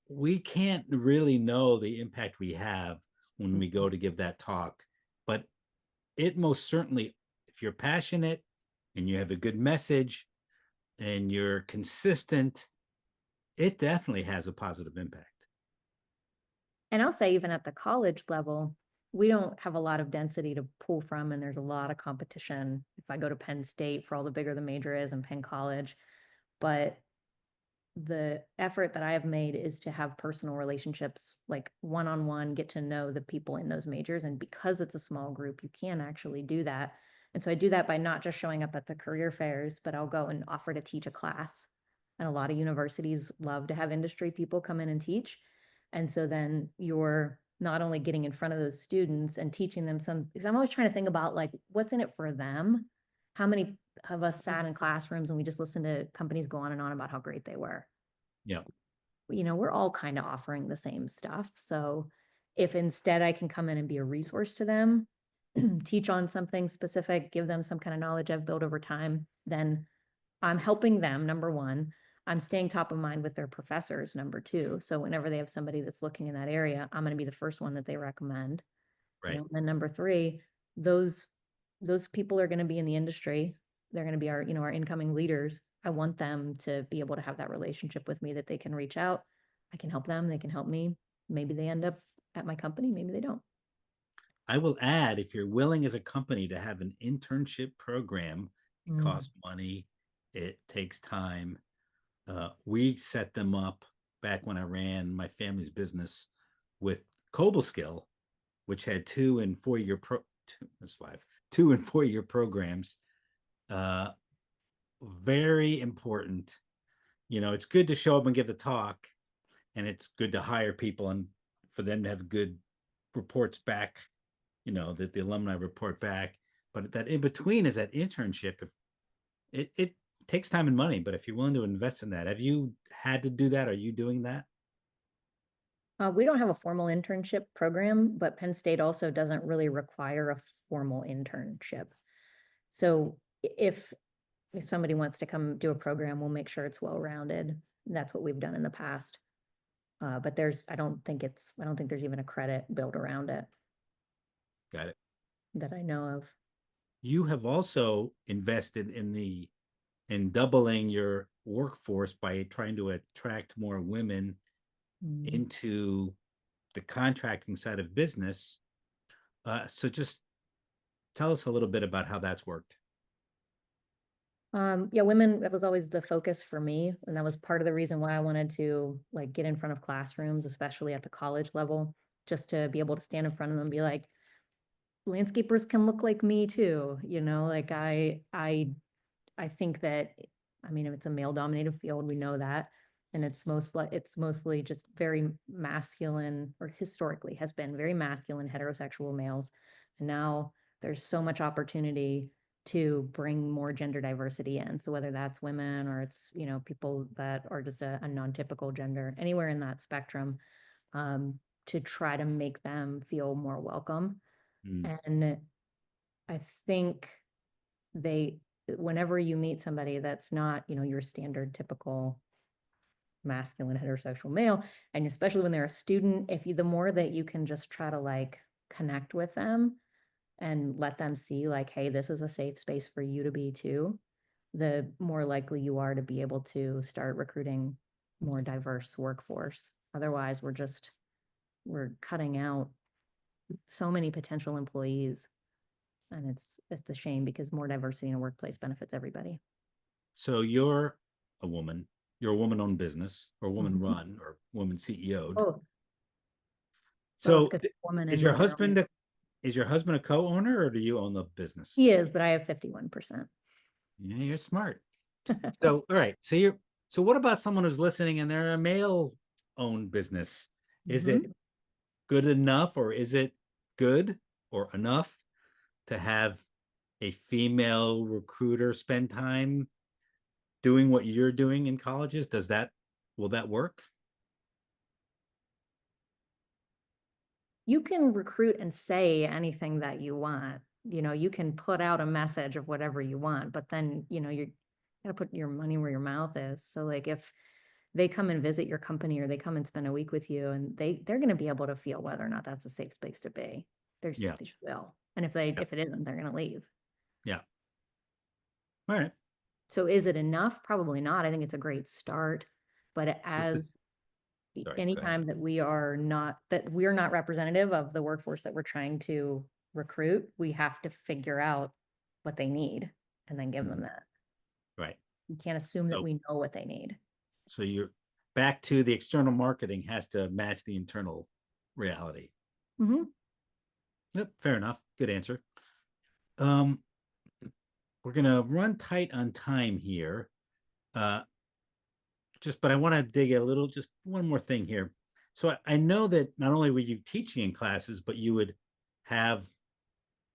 we can't really know the impact we have when we go to give that talk. But it most certainly, if you're passionate and you have a good message and you're consistent, it definitely has a positive impact. and I'll say even at the college level, we don't have a lot of density to pull from, and there's a lot of competition. If I go to Penn State, for all the bigger the major is, and Penn College, but the effort that I have made is to have personal relationships, like one-on-one, get to know the people in those majors. And because it's a small group, you can actually do that. And so I do that by not just showing up at the career fairs, but I'll go and offer to teach a class. And a lot of universities love to have industry people come in and teach. And so then you're not only getting in front of those students and teaching them because I'm always trying to think about like, what's in it for them? How many of us sat in classrooms and we just listened to companies go on and on about how great they were? Yeah. We're all kind of offering the same stuff. So if instead I can come in and be a resource to them, teach on something specific, give them some kind of knowledge I've built over time, then I'm helping them, number one. I'm staying top of mind with their professors, number two. So whenever they have somebody that's looking in that area, I'm going to be the first one that they recommend. you Right. know, and then number three, those those people are going to be in the industry. They're going to be our, you know, our incoming leaders. I want them to be able to have that relationship with me that they can reach out. I can help them. They can help me. Maybe they end up at my company. Maybe they don't. I will add, if you're willing as a company to have an internship program, it Mm. costs money, it takes time. We set them up back when I ran my family's business with Skill, which had 2 and 4 year that's 5, 2 and 4 year programs. Uh, Very important. You know, it's good to show up and give the talk, and it's good to hire people and for them to have good reports back, you know, that the alumni report back. But that in between is that internship. If it takes time and money, but if you're willing to invest in that, have you had to do that? Are you doing that? We don't have a formal internship program, but Penn State also doesn't really require a formal internship. So if somebody wants to come do a program, we'll make sure it's well-rounded. That's what we've done in the past. But I don't think there's even a credit built around it Got it. that I know of. You have also invested in doubling your workforce by trying to attract more women Mm. into the contracting side of business. So just tell us a little bit about how that's worked. Yeah, women, that was always the focus for me. And that was part of the reason why I wanted to like get in front of classrooms, especially at the college level, just to be able to stand in front of them and be like, landscapers can look like me too, you know, like I think that, I mean, if it's a male dominated field, we know that. And it's mostly just very masculine, or historically has been very masculine heterosexual males. And now there's so much opportunity to bring more gender diversity in. So whether that's women or it's, you know, people that are just a non-typical gender, anywhere in that spectrum, to try to make them feel more welcome. Mm. And I think they whenever you meet somebody that's not, you know, your standard typical masculine heterosexual male, and especially when they're a student, if you the more that you can just try to like connect with them and let them see like, hey, this is a safe space for you to be too, the more likely you are to be able to start recruiting more diverse workforce. Otherwise, we're cutting out so many potential employees, and it's a shame because more diversity in a workplace benefits everybody. So a woman, you're a woman owned business or woman Mhm. run or woman CEO'd. Both, both, So because woman is and your men are only, husband a co-owner or do you own the business? he is, but I have 51%. Yeah, you're smart. So, all right. So what about someone who's listening and they're a male owned business? Is it Mhm. good enough or is it good or enough to have a female recruiter spend time doing what you're doing in colleges? Will that work? You can recruit and say anything that you want. You know, you can put out a message of whatever you want, but then, you know, you gotta put your money where your mouth is. So like if they come and visit your company or they come and spend a week with you and they're gonna be able to feel whether or not that's a safe space to be. Yeah. They just will. And Yeah. if it isn't, they're gonna leave. Yeah. All right. So is it enough? Probably not. I think it's a great start. But So it's as this. Sorry. Go ahead. anytime that we're not representative of the workforce that we're trying to recruit, we have to figure out what they need and then give them Mhm. that. Right. You can't assume that So, we know what they need. so you're back to the external marketing has to match the internal reality. Mhm. Yep. Fair enough. Good answer. Um, we're gonna run tight on time here. Uh, but I want to dig a little, just one more thing here. So I know that not only were you teaching in classes, but you would have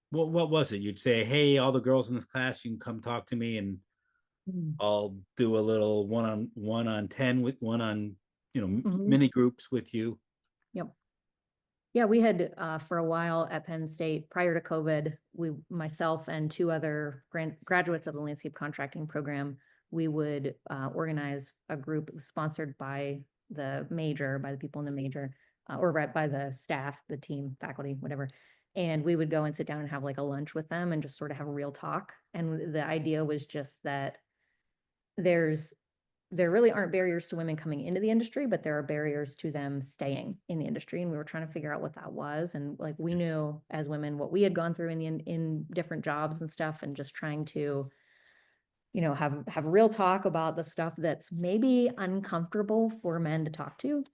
what was it? You'd say, "Hey, all the girls in this class, you can come talk to me, and Mm. I'll do a little one on 10 with one on, Mhm. mini groups with you." Yep. Yeah, we had for a while at Penn State prior to COVID, myself and two other graduates of the landscape contracting program, we would organize a group. It was sponsored by by the people in the major, or right by the staff, the team, faculty, whatever. And we would go and sit down and have like a lunch with them and just sort of have a real talk. And the idea was just that there's there really aren't barriers to women coming into the industry, but there are barriers to them staying in the industry. And we were trying to figure out what that was. And like we knew as women what we had gone through in different jobs and stuff, and just trying to, have real talk about the stuff that's maybe uncomfortable for men to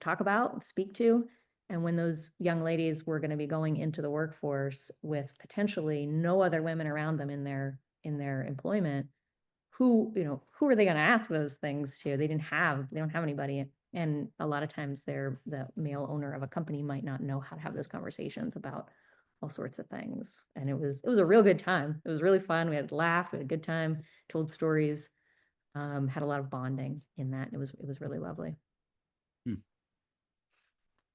talk about, speak to. And when those young ladies were going to be going into the workforce with potentially no other women around them in their employment, who are they going to ask those things to? They don't have anybody. And a lot of times the male owner of a company might not know how to have those conversations about all sorts of things. And it was a real good time. It was really fun. We had laughed, we had a good time, told stories, had a lot of bonding in that. It was really lovely. Hmm.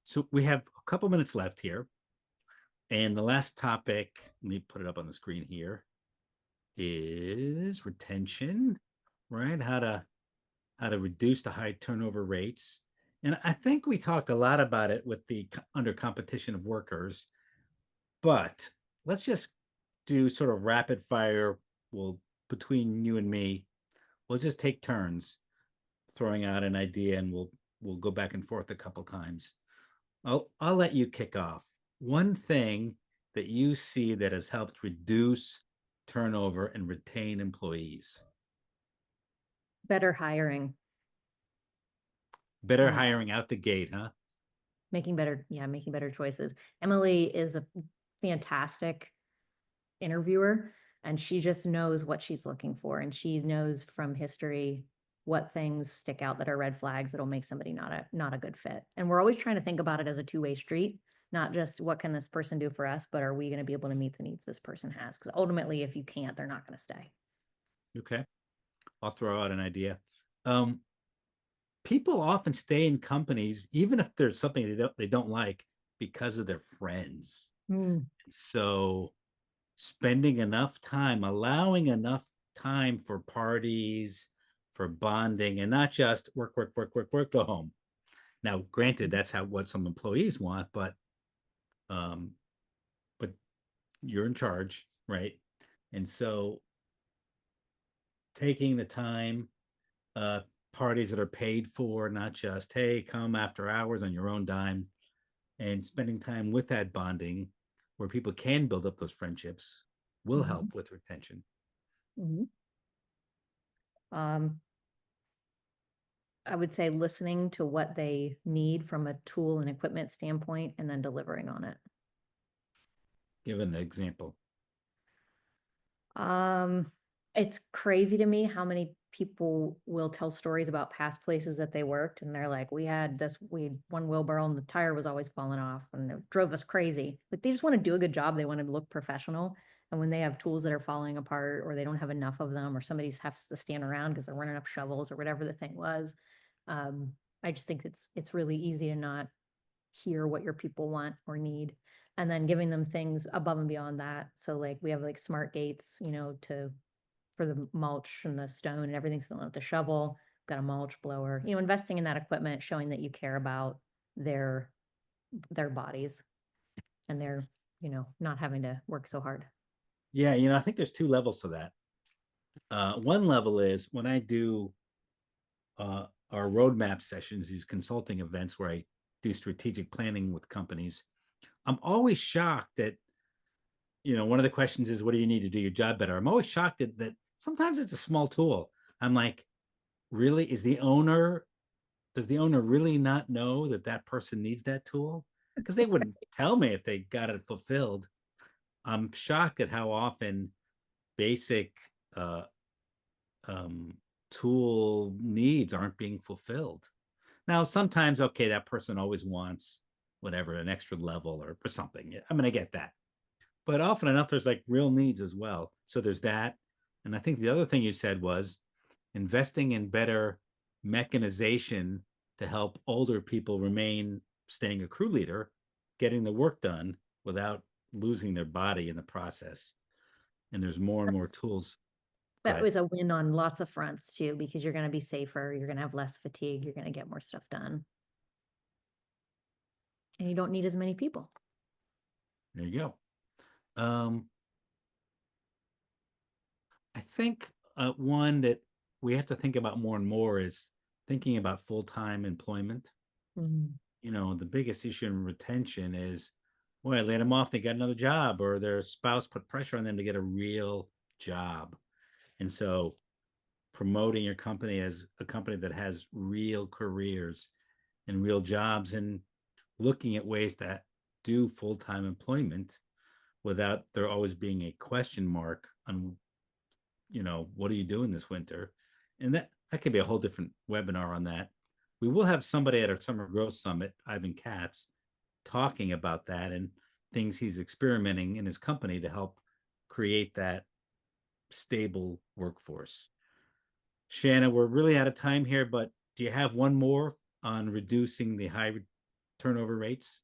So we have a couple minutes left here. And the last topic, let me put it up on the screen here, is retention, right? How to reduce the high turnover rates. And I think we talked a lot about it with the under competition of workers, but let's just do sort of rapid fire. Well, between you and me, we'll just take turns throwing out an idea, and we'll go back and forth a couple times. I'll let you kick off. One thing that you see that has helped reduce turnover and retain employees. Better hiring. Better um, hiring out the gate, huh? making better choices. Emily is a fantastic interviewer, and she just knows what she's looking for, and she knows from history what things stick out that are red flags that'll make somebody not a good fit. And we're always trying to think about it as a two-way street, not just what can this person do for us, but are we going to be able to meet the needs this person has? Because ultimately, if you can't, they're not going to stay. Okay, I'll throw out an idea. Um, People often stay in companies even if there's something they don't like because of their friends. Mm. So spending enough time, allowing enough time for parties, for bonding, and not just work, work, work, work, work, go home. Now, granted, that's what some employees want, um, but you're in charge, right? And so taking the time, uh, parties that are paid for, not just, hey, come after hours on your own dime, and spending time with that bonding where people can build up those friendships will Mhm. help with retention. Mhm. Um, I would say listening to what they need from a tool and equipment standpoint and then delivering on it. Give an example. Um, it's crazy to me how many people will tell stories about past places that they worked, and they're like, we had one wheelbarrow and the tire was always falling off and it drove us crazy. But they just want to do a good job. They want to look professional. And when they have tools that are falling apart or they don't have enough of them or somebody has to stand around because they're running up shovels or whatever the thing was, um, I just think it's really easy to not hear what your people want or need, and then giving them things above and beyond that. So like we have like smart gates, to for the mulch and the stone and everything, so they don't have to shovel. Got a mulch blower, investing in that equipment, showing that you care about their their bodies and their, not having to work so hard. Yeah, I think there's two levels to that. One level is when I do our roadmap sessions, these consulting events where I do strategic planning with companies. I'm always shocked that, one of the questions is, what do you need to do your job better? I'm always shocked that sometimes it's a small tool. I'm like, really? Does the owner really not know that that person needs that tool? Because they wouldn't tell me if they got it fulfilled. I'm shocked at how often basic uh, um, tool needs aren't being fulfilled. Now, sometimes, okay, that person always wants whatever, an extra level or something. I'm going to get that. But often enough, there's like real needs as well. So there's that. And I think the other thing you said was investing in better mechanization to help older people remain staying a crew leader, getting the work done without losing their body in the process. And there's more and more That's, tools. Go that ahead. was a win on lots of fronts too, because you're going to be safer, you're going to have less fatigue, you're going to get more stuff done, and you don't need as many people. There you go. Um, I think one that we have to think about more and more is thinking about full-time employment. Mhm. The biggest issue in retention is, well, I laid them off, they got another job, or their spouse put pressure on them to get a real job. And so promoting your company as a company that has real careers and real jobs, and looking at ways that do full-time employment without there always being a question mark on, what are you doing this winter? And that could be a whole different webinar on that. We will have somebody at our summer growth summit, Ivan Katz, talking about that and things he's experimenting in his company to help create that stable workforce. Shanna, we're really out of time here, but do you have one more on reducing the high turnover rates?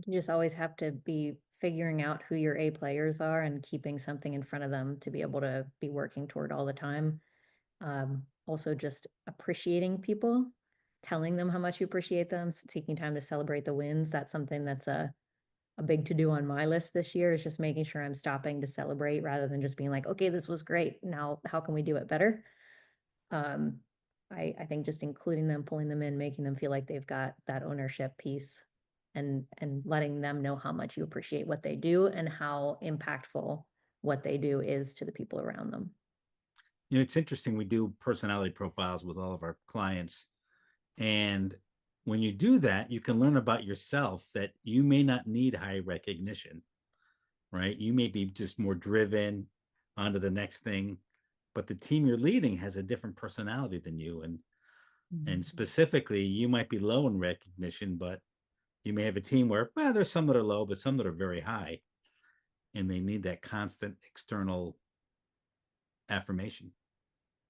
You just always have to be figuring out who your A players are and keeping something in front of them to be able to be working toward all the time. Also just appreciating people, telling them how much you appreciate them, taking time to celebrate the wins. That's something that's a big to do on my list this year, is just making sure I'm stopping to celebrate rather than just being like, okay, this was great. Now, how can we do it better? Um, I think just including them, pulling them in, making them feel like they've got that ownership piece, and letting them know how much you appreciate what they do and how impactful what they do is to the people around them. It's interesting. We do personality profiles with all of our clients. And when you do that, you can learn about yourself that you may not need high recognition, right? You may be just more driven onto the next thing, but the team you're leading has a different personality than you. And specifically, you might be low in recognition, but you may have a team where, well, there's some that are low, but some that are very high, and they need that constant external affirmation.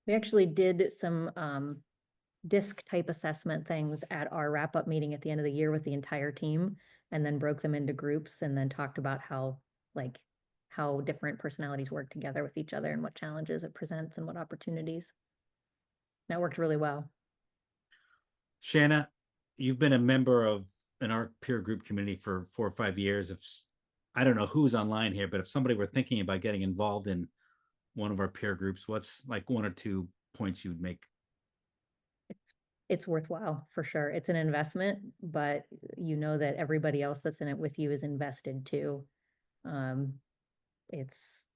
We actually did some disc type assessment things at our wrap up meeting at the end of the year with the entire team, and then broke them into groups and then talked about like how different personalities work together with each other and what challenges it presents and what opportunities. That worked really well. Shanna, you've been a member of in our peer group community for 4 or 5 years. If I don't know who's online here, but if somebody were thinking about getting involved in one of our peer groups, what's like 1 or 2 points you would make? It's worthwhile for sure. It's an investment, but you know that everybody else that's in it with you is invested too. Um, it's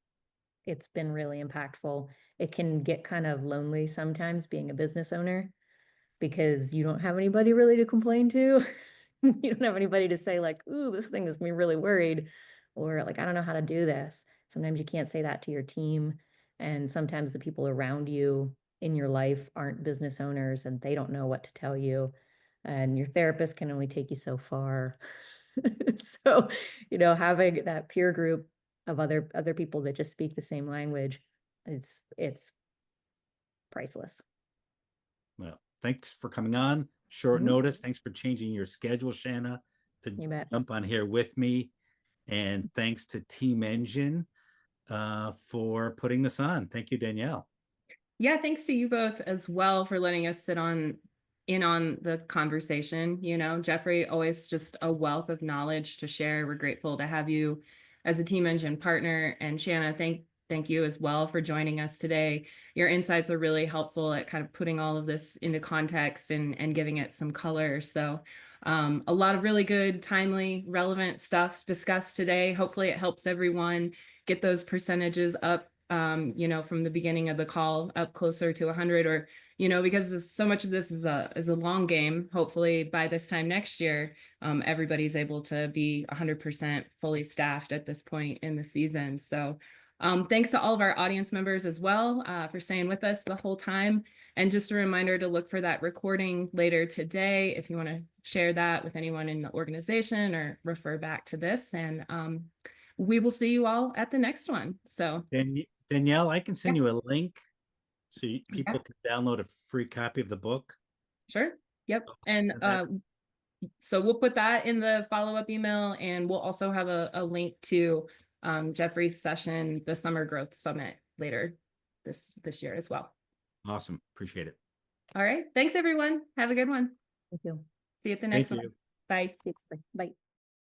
it's been really impactful. It can get kind of lonely sometimes being a business owner because you don't have anybody really to complain to. You don't have anybody to say like, "Ooh, this thing is me really worried," or like, "I don't know how to do this." Sometimes you can't say that to your team, and sometimes the people around you in your life aren't business owners and they don't know what to tell you, and your therapist can only take you so far. So, having that peer group of other people that just speak the same language, it's priceless. Well, thanks for coming on short Mhm. notice. Thanks for changing your schedule, Shanna, to You bet. jump on here with me. And thanks to Team Engine for putting this on. Thank you, Danielle. Yeah, thanks to you both as well for letting us sit in on the conversation. Jeffrey, always just a wealth of knowledge to share. We're grateful to have you as a Team Engine partner. And Shanna, thank you as well for joining us today. Your insights are really helpful at kind of putting all of this into context and giving it some color. So a lot of really good, timely, relevant stuff discussed today. Hopefully it helps everyone get those percentages up, from the beginning of the call up closer to 100, or, because so much of this is a long game. Hopefully by this time next year, everybody's able to be 100% fully staffed at this point in the season. So thanks to all of our audience members as well for staying with us the whole time. And just a reminder to look for that recording later today if you want to share that with anyone in the organization or refer back to this. And we will see you all at the next one. So Danielle, I can yeah, send you a link so yeah, people can download a free copy of the book. sure. Yep. I'll And send that. so we'll put that in the follow-up email, and we'll also have a link to Jeffrey's session, the Summer Growth Summit, later this year as well. Awesome. Appreciate it. All right. Thanks, everyone. Have a good one. Thank you. See you at the Thank next one. you. Bye. See you. Bye.